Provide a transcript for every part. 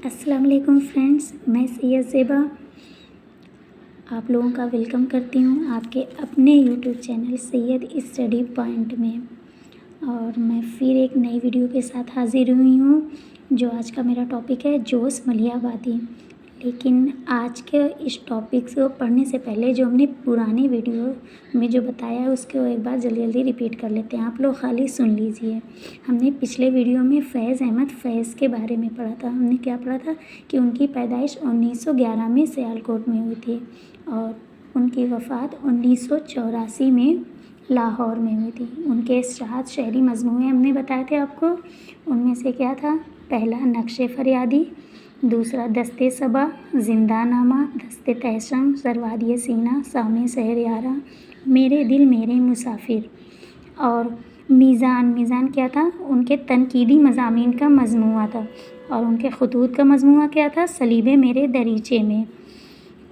अस्सलाम वालेकुम फ्रेंड्स, मैं सैयद ज़ेबा आप लोगों का वेलकम करती हूँ आपके अपने YouTube channel Syed study point में। और मैं फिर एक नई वीडियो के साथ हाज़िर हुई हूँ। जो आज का मेरा टॉपिक है जोश मलिहाबादी। लेकिन आज के इस टॉपिक को पढ़ने से पहले जो हमने पुरानी वीडियो में जो बताया है उसको एक बार जल्दी रिपीट कर लेते हैं। आप लोग खाली सुन लीजिए। हमने पिछले वीडियो में फैज़ अहमद फैज़ के बारे में पढ़ा था। हमने क्या पढ़ा था कि उनकी पैदाइश 1911 में सियालकोट में हुई थी और उनकी वफ़ात 1984 में लाहौर में हुई थी। उनके 7 शहरी मजमूए हमने बताए थे आपको। उनमें से क्या था? पहला नक्शे फरियादी, दूसरा दस्ते सबा, जिंदानामा, दस्ते तहशम, सरवादिए सीना, सामे शहर यारा, मेरे दिल मेरे मुसाफिर। और मीज़ान क्या था? उनके तनकीदी मज़ामीन का मजमूआ था। और उनके खतूत का मजमूआ क्या था? सलीबे मेरे दरीचे में।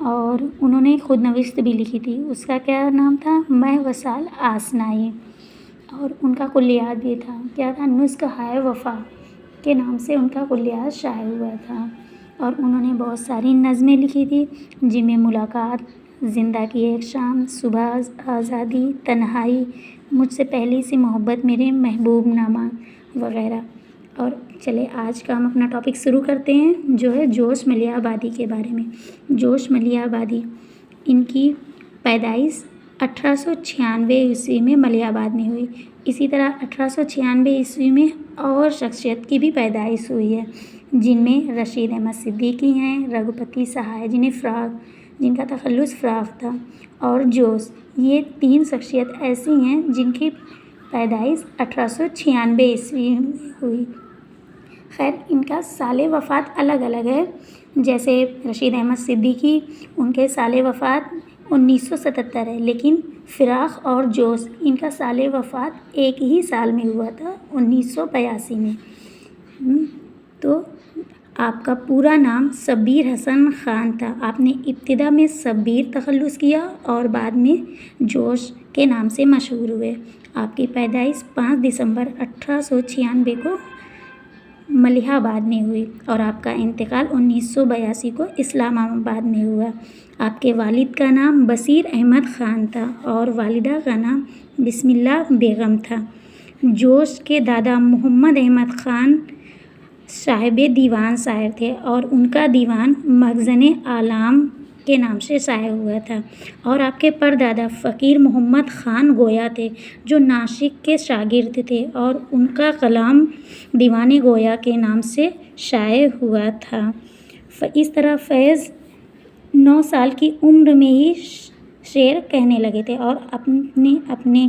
और उन्होंने खुद नविश्त भी लिखी थी, उसका क्या नाम था? मैं वसाल आसनाई। और उनका कुल्लियात भी था, क्या था? नुस्ख़ हाय वफ़ा के नाम से उनका कुल्लियात शाये हुआ था। और उन्होंने बहुत सारी नज़में लिखी थी जिनमें मुलाकात, ज़िंदा की एक शाम, सुबह आज़ादी, तन्हाई, मुझसे पहली सी मोहब्बत, मेरे महबूब नामा वग़ैरह। और चले आज का हम अपना टॉपिक शुरू करते हैं जो है जोश मलिहाबादी के बारे में। जोश मलिहाबादी, इनकी पैदाइश 1896 ईस्वी में मलिहाबाद में हुई। इसी तरह 1896 ईस्वी में और शख्सियत की भी पैदाइश हुई है जिनमें रशीद अहमद सिद्दीकी हैं, रघुपति सहाय जिनका तखल्लुस फ़राग़ था, और जोश। ये 3 शख्सियत ऐसी हैं जिनकी पैदाइश 1896 ईस्वी में हुई। खैर, इनका साले वफ़ात अलग अलग है। जैसे रशीद अहमद सिद्दीकी, उनके साले वफ़ात 1977 है, लेकिन फ़राग़ और जोश इनका साले वफ़ात एक ही साल में हुआ था, 1982 में। तो आपका पूरा नाम शब्बीर हसन ख़ान था। आपने इब्तिदा में शब्बीर तखल्लुस किया और बाद में जोश के नाम से मशहूर हुए। आपकी पैदाइश 5 दिसंबर 1896 को मलिहाबाद में हुई और आपका इंतकाल 1982 को इस्लामाबाद में हुआ। आपके वालिद का नाम बशीर अहमद ख़ान था और वालिदा का नाम बिस्मिल्लाह बेगम था। जोश के दादा मोहम्मद अहमद ख़ान साहिबे दीवान शायर थे और उनका दीवान मखज़न आलाम के नाम से शाये हुआ था। और आपके परदादा फ़कीर मोहम्मद ख़ान गोया थे जो नासिक के शागिर्द थे और उनका कलाम दीवान गोया के नाम से शाये हुआ था। इस तरह फैज़ 9 साल की उम्र में ही शेर कहने लगे थे और अपने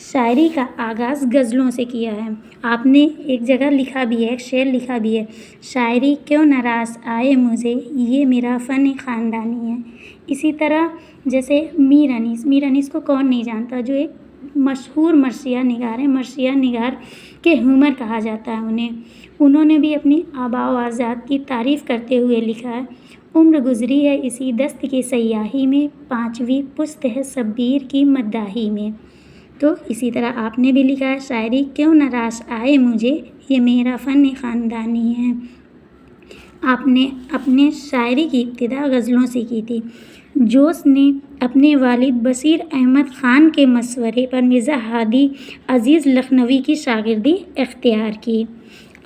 शायरी का आगाज़ गज़लों से किया है। आपने एक जगह लिखा भी है, एक शेर लिखा भी है, शायरी क्यों नाराज़ आए मुझे, ये मेरा फ़न ख़ानदानी है। इसी तरह जैसे मीर अनीस को कौन नहीं जानता, जो एक मशहूर मर्सिया निगार है। मर्सिया निगार के हुमर कहा जाता है उन्हें। उन्होंने भी अपनी आबा व अज़ाद की तारीफ़ करते हुए लिखा है, उम्र गुज़री है इसी दस्त की सयाही में, 5वीं पुस्त है शब्बीर की मद्दाही में। तो इसी तरह आपने भी लिखा है, शायरी क्यों नाराज़ आए मुझे, ये मेरा फ़न ख़ानदानी है। आपने अपने शायरी की इब्तिदा गज़लों से की थी। जोश ने अपने वालिद बशीर अहमद ख़ान के मशवरे पर मिर्ज़ा हादी अज़ीज़ लखनवी की शागिर्दी इख्तियार की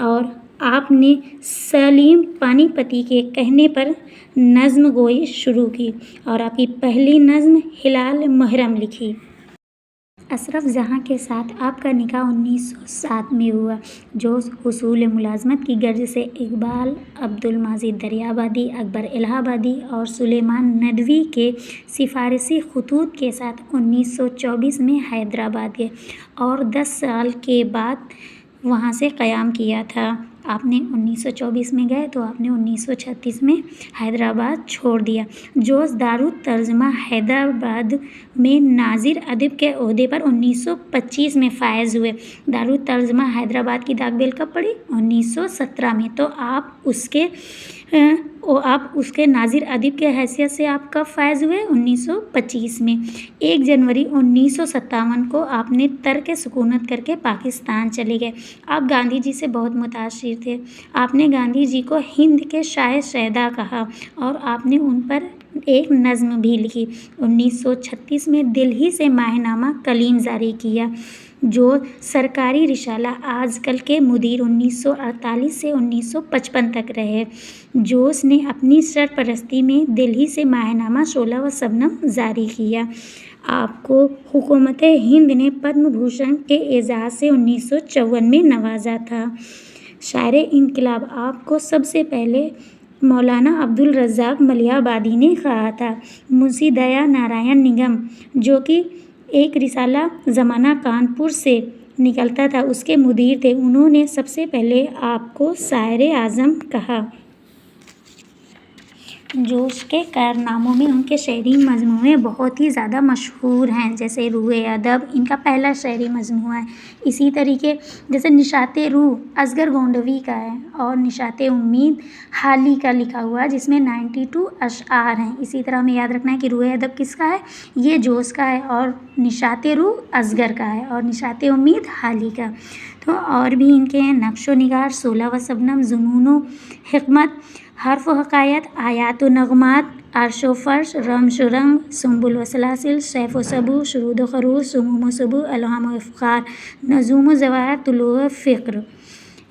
और आपने सलीम पानीपती के कहने पर नज़्म गोई शुरू की और आपकी पहली नज़्म हिलाल मुहर्रम लिखी। अशरफ जहाँ के साथ आपका निकाह 1907 में हुआ। जोश हुसूल मुलाज़मत की गर्ज से इकबाल, अब्दुल माजिद दरियाबादी, अकबर इलाहाबादी और सुलेमान नदवी के सिफारसी खतूत के साथ 1924 में हैदराबाद गए और 10 साल के बाद वहाँ से क़याम किया था। आपने 1924 में गए तो आपने 1936 में हैदराबाद छोड़ दिया। जोश दारुत तर्जमा हैदराबाद में नाज़िर अदब के ओहदे पर 1925 में फ़ायज़ हुए। दारुत तर्जमा हैदराबाद की दागबेल कब पड़ी? 1917 में। तो आप उसके آپ اس کے ناظر ادیب کے حیثیت سے آپ کب فائز ہوئے؟ 1925 میں 1 جنوری 1957 کو آپ نے ترک سکونت کر کے پاکستان چلے گئے۔ آپ گاندھی جی سے بہت متاثر تھے۔ آپ نے گاندھی جی کو ہند کے شاہ شہدا کہا اور آپ نے ان پر ایک نظم بھی لکھی۔ 1936 میں دہلی سے ماہ نامہ کلیم جاری کیا جو سرکاری رسالہ آج کل کے مدیر 1948 سے 1955 تک رہے۔ جوش نے اپنی سرپرستی میں دہلی سے ماہ نامہ شعلہ و شبنم جاری کیا۔ آپ کو حکومت ہند نے پدم بھوشن کے اعزاز سے 1954 میں نوازا تھا۔ شاعر انقلاب آپ کو سب سے پہلے مولانا عبدالرزاق ملیح آبادی نے کہا تھا۔ منشی دیا نارائن نگم جو کہ ایک رسالہ زمانہ کانپور سے نکلتا تھا اس کے مدیر تھے، انہوں نے سب سے پہلے آپ کو شاعر اعظم کہا۔ جوش کے کارناموں میں ان کے شعری مجموعے بہت ہی زیادہ مشہور ہیں، جیسے روح ادب ان کا پہلا شعری مجموعہ ہے۔ اسی طریقے جیسے نشاط روح اصغر گونڈوی کا ہے اور نشاط امید حالی کا لکھا ہوا ہے جس میں 92 اشعار ہیں۔ اسی طرح ہمیں یاد رکھنا ہے کہ روح ادب کس کا ہے؟ یہ جوش کا ہے اور نشاط روح اصغر کا ہے اور نشاط امید حالی کا۔ تو اور بھی ان کے ہیں نقش و نگار، شعلہ و شبنم، جنون و حکمت، حرف و حکایت، آیات و نغمات، عرش و فرش، رمش و رنگ، سنبل و سلاسل، سیف و سبو، شرود و خروش، سموم و سبو، الہام و افخار، نجوم و جواہر، طلوع و فکر،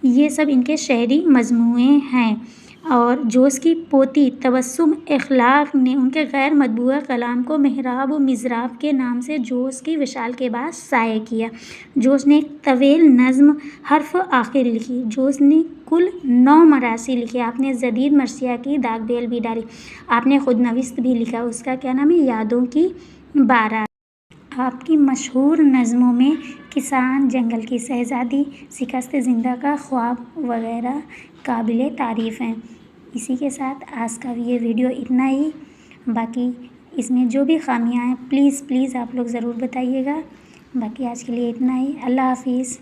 یہ سب ان کے شعری مجموعے ہیں۔ اور جوش کی پوتی تبسم اخلاق نے ان کے غیر مطبوعہ کلام کو محراب و مضراب کے نام سے جوش کی وصال کے بعد شائع کیا۔ جوش نے ایک طویل نظم حرف آخر لکھی۔ جوش نے کل 9 مراثی لکھے۔ آپ نے جدید مرثیہ کی داغ بیل بھی ڈالی۔ آپ نے خود نوشت بھی لکھا، اس کا کیا نام ہے؟ یادوں کی بارات۔ آپ کی مشہور نظموں میں کسان، جنگل کی شہزادی، شکست زندہ کا خواب وغیرہ قابل تعریف ہیں۔ اسی کے ساتھ آج کا یہ ویڈیو اتنا ہی، باقی اس میں جو بھی خامیاں ہیں پلیز آپ لوگ ضرور بتائیے گا۔ باقی آج کے لیے اتنا ہی، اللہ حافظ۔